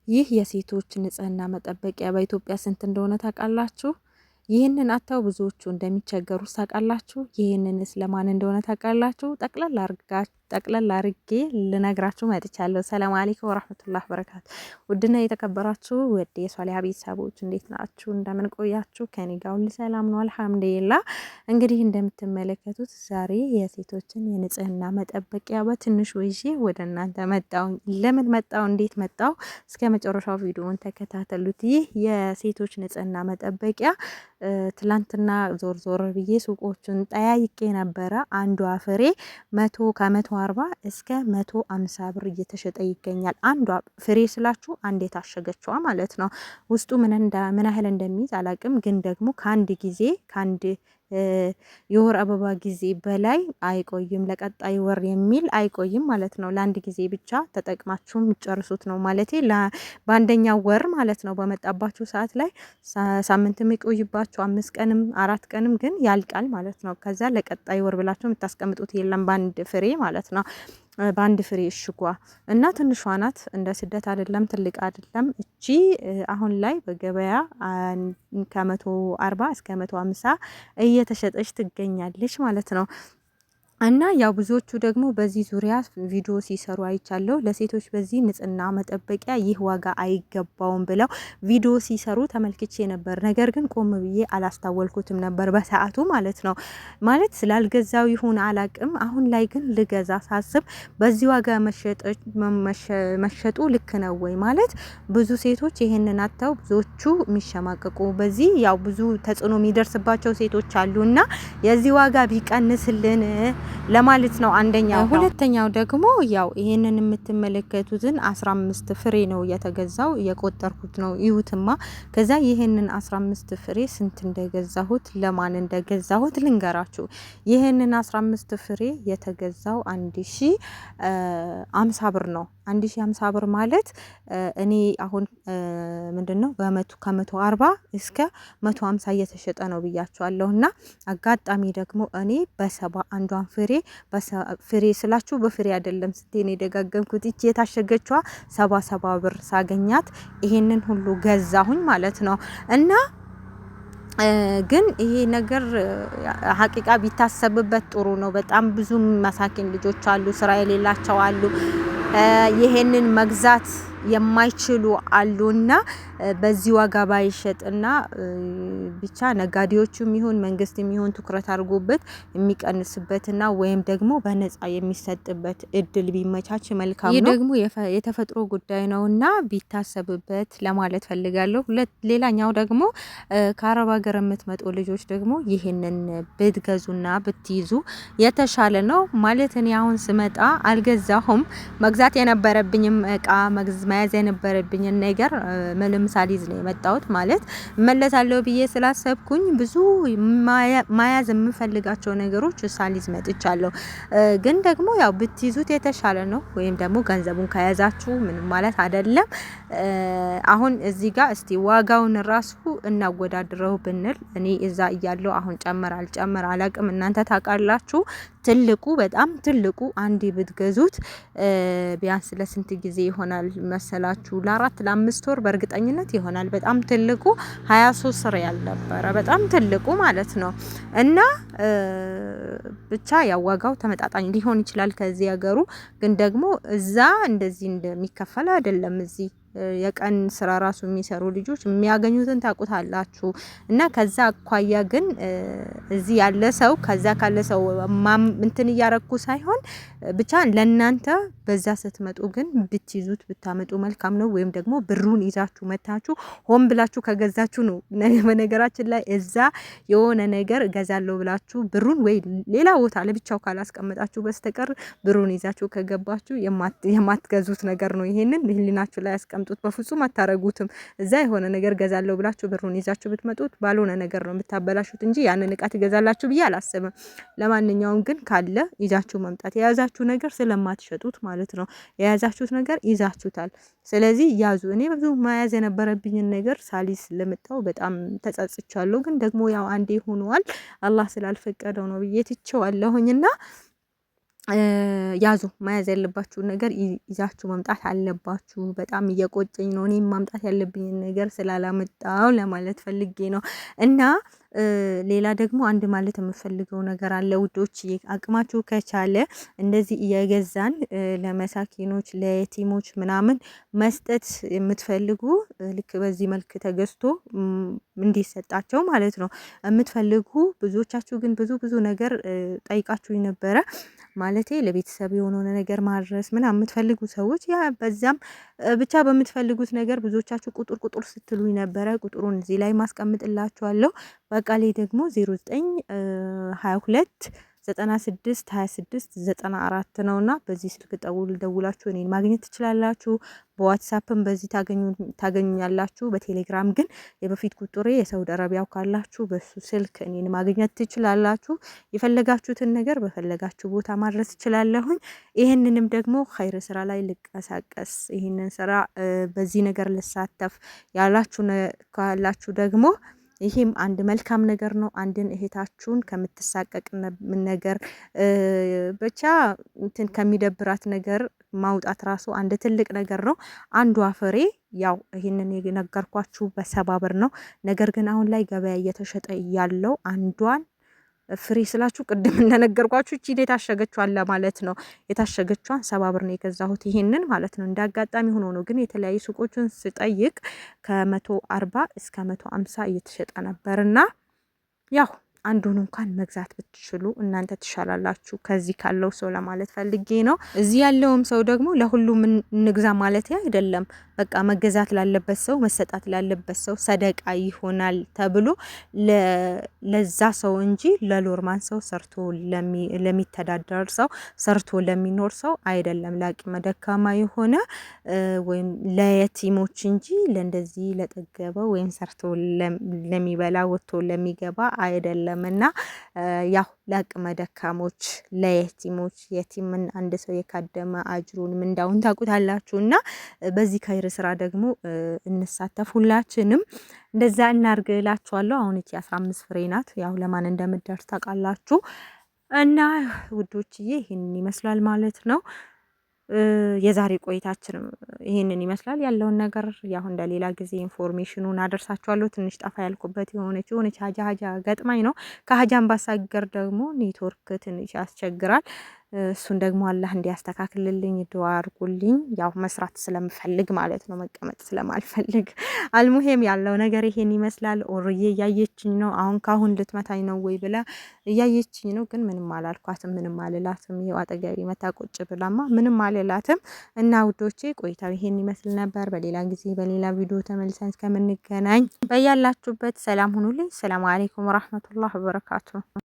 ይህ የሴቶች ንጽህና መጠበቂያ በኢትዮጵያ ስንት እንደሆነ ታውቃላችሁ? ይህንን አታው ብዙዎቹ እንደሚቸገሩ ታውቃላችሁ? ይህንንስ ለማን እንደሆነ ታውቃላችሁ? ጠቅለል አርጌ ልነግራችሁ መጥቻለሁ። ሰላም አለይኩም ወራህመቱላሂ ወበረካቱ። ውድና የተከበራችሁ ወደ የሷሊሃ ቤተሰቦች እንዴት ናችሁ? እንደምን ቆያችሁ? ከኔ ጋር ሁሉ ሰላም ነው አልሐምዱሊላህ። እንግዲህ እንደምትመለከቱት ዛሬ የሴቶችን የንጽህና መጠበቂያ በትንሹ ይዤ ወደ እናንተ መጣሁ። ለምን መጣሁ? እንዴት መጣሁ? እስከ መጨረሻው ቪዲዮውን ተከታተሉት። ይህ የሴቶች ንጽህና መጠበቂያ ትላንትና ዞር ዞር ብዬ ሱቆቹን ጠያይቄ ነበረ። አንዷ ፍሬ 140 እስከ 150 ብር እየተሸጠ ይገኛል። አንዷ ፍሬ ስላችሁ አንድ የታሸገችዋ ማለት ነው። ውስጡ ምን ያህል እንደሚይዝ አላቅም፣ ግን ደግሞ ከአንድ ጊዜ ከአንድ የወር አበባ ጊዜ በላይ አይቆይም። ለቀጣይ ወር የሚል አይቆይም ማለት ነው። ለአንድ ጊዜ ብቻ ተጠቅማችሁ የሚጨርሱት ነው ማለት በአንደኛው ወር ማለት ነው። በመጣባችሁ ሰዓት ላይ ሳምንትም የሚቆይባችሁ 5 ቀንም 4 ቀንም ግን ያልቃል ማለት ነው። ከዛ ለቀጣይ ወር ብላችሁ የምታስቀምጡት የለም በአንድ ፍሬ ማለት ነው። በአንድ ፍሬ እሽጓ እና ትንሿ ናት። እንደ ስደት አይደለም፣ ትልቅ አይደለም። እቺ አሁን ላይ በገበያ ከ140 እስከ 150 እየተሸጠች ትገኛለች ማለት ነው። እና ያው ብዙዎቹ ደግሞ በዚህ ዙሪያ ቪዲዮ ሲሰሩ አይቻለሁ። ለሴቶች በዚህ ንጽህና መጠበቂያ ይህ ዋጋ አይገባውም ብለው ቪዲዮ ሲሰሩ ተመልክቼ ነበር። ነገር ግን ቆም ብዬ አላስታወልኩትም ነበር በሰዓቱ ማለት ነው። ማለት ስላልገዛው ይሁን አላቅም። አሁን ላይ ግን ልገዛ ሳስብ በዚህ ዋጋ መሸጡ ልክ ነው ወይ? ማለት ብዙ ሴቶች ይሄንን አጥተው ብዙዎቹ የሚሸማቀቁ በዚህ ያው ብዙ ተጽዕኖ የሚደርስባቸው ሴቶች አሉና የዚህ ዋጋ ቢቀንስልን ለማለት ነው አንደኛው። ሁለተኛው ደግሞ ያው ይሄንን የምትመለከቱትን 15 ፍሬ ነው የተገዛው፣ የቆጠርኩት ነው ይሁትማ። ከዛ ይሄንን 15 ፍሬ ስንት እንደገዛሁት ለማን እንደገዛሁት ልንገራችሁ። ይሄንን 15 ፍሬ የተገዛው 1050 ብር ነው። 1050 ብር ማለት እኔ አሁን ምንድነው ከ140 እስከ 150 እየተሸጠ ነው ብያቸዋለሁና አጋጣሚ ደግሞ እኔ በሰባ አንዷን ፍሬ ስላችሁ በፍሬ አይደለም ስቴን የደጋገምኩት እቺ የታሸገችዋ 70 ብር ሳገኛት ይሄንን ሁሉ ገዛሁኝ ማለት ነው። እና ግን ይሄ ነገር ሀቂቃ ቢታሰብበት ጥሩ ነው። በጣም ብዙ መሳኪን ልጆች አሉ፣ ስራ የሌላቸው አሉ፣ ይሄንን መግዛት የማይችሉ አሉና በዚህ ዋጋ ባይሸጥና ብቻ ነጋዴዎቹም ይሁን መንግስትም ይሁን ትኩረት አድርጎበት የሚቀንስበትና ወይም ደግሞ በነፃ የሚሰጥበት እድል ቢመቻች መልካም ነው። ይህ ደግሞ የተፈጥሮ ጉዳይ ነውና ቢታሰብበት ለማለት ፈልጋለሁ። ሌላኛው ደግሞ ከአረብ ሀገር የምትመጡ ልጆች ደግሞ ይህንን ብትገዙና ብትይዙ የተሻለ ነው። ማለት እኔ አሁን ስመጣ አልገዛሁም። መግዛት የነበረብኝም እቃ መያዝ የነበረብኝን ነገር ምንም ሳሊዝ ነው የመጣሁት። ማለት መለሳለሁ ብዬ ስላሰብኩኝ ብዙ ማያዝ የምፈልጋቸው ነገሮች ሳሊዝ መጥቻለሁ። ግን ደግሞ ያው ብትይዙት የተሻለ ነው። ወይም ደግሞ ገንዘቡን ከያዛችሁ ምንም ማለት አይደለም። አሁን እዚህ ጋር እስቲ ዋጋውን ራሱ እናወዳድረው ብንል እኔ እዛ እያለሁ አሁን ጨመር አልጨመር አላቅም፣ እናንተ ታውቃላችሁ። ትልቁ በጣም ትልቁ አንዴ ብትገዙት ቢያንስ ለስንት ጊዜ ይሆናል መሰላችሁ? ለ4 ለ5 ወር በእርግጠኝነት ይሆናል። በጣም ትልቁ 23 ሪያል ነበረ፣ በጣም ትልቁ ማለት ነው። እና ብቻ ያው ዋጋው ተመጣጣኝ ሊሆን ይችላል ከዚህ ሀገሩ፣ ግን ደግሞ እዛ እንደዚህ እንደሚከፈል አይደለም። እዚህ የቀን ስራ ራሱ የሚሰሩ ልጆች የሚያገኙትን ታውቁታላችሁ። እና ከዛ አኳያ ግን እዚህ ያለ ሰው ከዛ ካለ ሰው እንትን እያረኩ ሳይሆን ብቻ ለናንተ በዛ ስትመጡ ግን ብትይዙት ብታመጡ መልካም ነው። ወይም ደግሞ ብሩን ይዛችሁ መታችሁ ሆን ብላችሁ ከገዛችሁ ነው። በነገራችን ላይ እዛ የሆነ ነገር እገዛለሁ ብላችሁ ብሩን ወይ ሌላ ቦታ ለብቻው ካላስቀመጣችሁ በስተቀር ብሩን ይዛችሁ ከገባችሁ የማትገዙት ነገር ነው። ይሄንን ህሊናችሁ ላይ ያስቀምጡት። በፍጹም አታረጉትም። እዛ የሆነ ነገር ገዛለሁ ብላችሁ ብሩን ይዛችሁ ብትመጡት ባልሆነ ነገር ነው የምታበላሹት እንጂ ያንን እቃ ትገዛላችሁ ብዬ አላስብም። ለማንኛውም ግን ካለ ይዛችሁ መምጣት፣ የያዛችሁ ነገር ስለማትሸጡት ማለት ነው። የያዛችሁት ነገር ይዛችሁታል። ስለዚህ ያዙ። እኔ ብዙ መያዝ የነበረብኝን ነገር ሳሊስ ለመጣው በጣም ተጸጽቻለሁ። ግን ደግሞ ያው አንዴ ሆኗል፣ አላህ ስላልፈቀደው ነው ብዬ ትቼዋለሁኝና ያዙ መያዝ ያለባችሁን ነገር ይዛችሁ መምጣት አለባችሁ። በጣም እየቆጨኝ ነው እኔም ማምጣት ያለብኝን ነገር ስላላመጣው ለማለት ፈልጌ ነው። እና ሌላ ደግሞ አንድ ማለት የምፈልገው ነገር አለ ውዶች፣ አቅማችሁ ከቻለ እንደዚህ እየገዛን ለመሳኪኖች ለየቲሞች ምናምን መስጠት የምትፈልጉ ልክ በዚህ መልክ ተገዝቶ እንዲሰጣቸው ማለት ነው የምትፈልጉ ብዙዎቻችሁ ግን ብዙ ነገር ጠይቃችሁ ነበረ ማለቴ ለቤተሰብ የሆነ ነገር ማድረስ ምናምን የምትፈልጉ ሰዎች ያ በዛም ብቻ በምትፈልጉት ነገር ብዙዎቻችሁ ቁጥር ስትሉኝ ነበረ። ቁጥሩን እዚህ ላይ ማስቀምጥላችኋለሁ። በቃሌ ደግሞ 0922 96 26 94 ነውና በዚህ ስልክ ደውላችሁ እኔን ማግኘት ትችላላችሁ። በዋትስአፕም በዚህ ታገኙኛላችሁ። በቴሌግራም ግን የበፊት ቁጥሬ የሳውዲ አረቢያው ካላችሁ በሱ ስልክ እኔን ማግኘት ትችላላችሁ። የፈለጋችሁትን ነገር በፈለጋችሁ ቦታ ማድረስ ትችላለሁኝ። ይሄንንም ደግሞ ኸይር ስራ ላይ ልቀሳቀስ ይሄንን ስራ በዚህ ነገር ልሳተፍ ካላችሁ ደግሞ ይሄም አንድ መልካም ነገር ነው። አንድን እህታችሁን ከምትሳቀቅ ነገር ብቻ እንትን ከሚደብራት ነገር ማውጣት ራሱ አንድ ትልቅ ነገር ነው። አንዷ ፍሬ ያው ይሄንን የነገርኳችሁ በ70 ብር ነው። ነገር ግን አሁን ላይ ገበያ እየተሸጠ ያለው አንዷን ፍሬ ስላችሁ ቅድም እንደነገርኳችሁ እቺ የታሸገችው አለ ማለት ነው። የታሸገችዋን 70 ብር ነው የገዛሁት ይሄንን ማለት ነው። እንዳጋጣሚ ሆኖ ነው ግን የተለያዩ ሱቆችን ስጠይቅ ከ140 እስከ 150 እየተሸጠ ነበርና ያው አንዱን እንኳን መግዛት ብትችሉ እናንተ ትሻላላችሁ ከዚህ ካለው ሰው ለማለት ፈልጌ ነው። እዚህ ያለውም ሰው ደግሞ ለሁሉም እንግዛ ማለት አይደለም። በቃ መገዛት ላለበት ሰው መሰጣት ላለበት ሰው ሰደቃ ይሆናል ተብሎ ለዛ ሰው እንጂ ለሎርማን ሰው ሰርቶ ለሚተዳደር ሰው ሰርቶ ለሚኖር ሰው አይደለም። ለአቅመ ደካማ የሆነ ወይም ለየቲሞች እንጂ ለእንደዚህ ለጠገበው ወይም ሰርቶ ለሚበላ ወጥቶ ለሚገባ አይደለም። እና ያው ለአቅመ ደካሞች ለየቲሞች የቲምን አንድ ሰው የካደመ አጅሩን ምንዳውን ታውቁታላችሁ። እና በዚህ ከይር ስራ ደግሞ እንሳተፍ ሁላችንም እንደዛ እናርግላችኋለሁ። አሁን እቺ 15 ፍሬ ናት። ያው ለማን እንደምደርስ ታውቃላችሁ። እና ውዶችዬ ይሄንን ይመስላል ማለት ነው። የዛሬ ቆይታችን ይሄንን ይመስላል ያለውን ነገር ያው እንደሌላ ጊዜ ኢንፎርሜሽኑን አደርሳችኋለሁ። ትንሽ ጠፋ ያልኩበት የሆነች ሀጃ ገጥማኝ ነው። ከሀጃን ባሳገር ደግሞ ኔትወርክ ትንሽ ያስቸግራል። እሱን ደግሞ አላህ እንዲያስተካክልልኝ ዱአ አድርጉልኝ። ያው መስራት ስለምፈልግ ማለት ነው፣ መቀመጥ ስለማልፈልግ። አልሙሄም ያለው ነገር ይሄን ይመስላል። ኦርዬ እያየችኝ ነው። ካሁን ልትመታኝ ነው ወይ ብላ እያየችኝ ነው፣ ግን ምንም አላልኳትም፣ ምንም አልላትም። ይሄው አጠገቤ መታ ቁጭ ብላማ ምንም አልላትም። እና ውዶቼ ቆይታው ይሄን ይመስል ነበር። በሌላ ጊዜ በሌላ ቪዲዮ ተመልሰን እስከምንገናኝ በያላችሁበት ሰላም ሁኑልኝ። ሰላም አለይኩም ወራህመቱላሂ ወበረካቱ።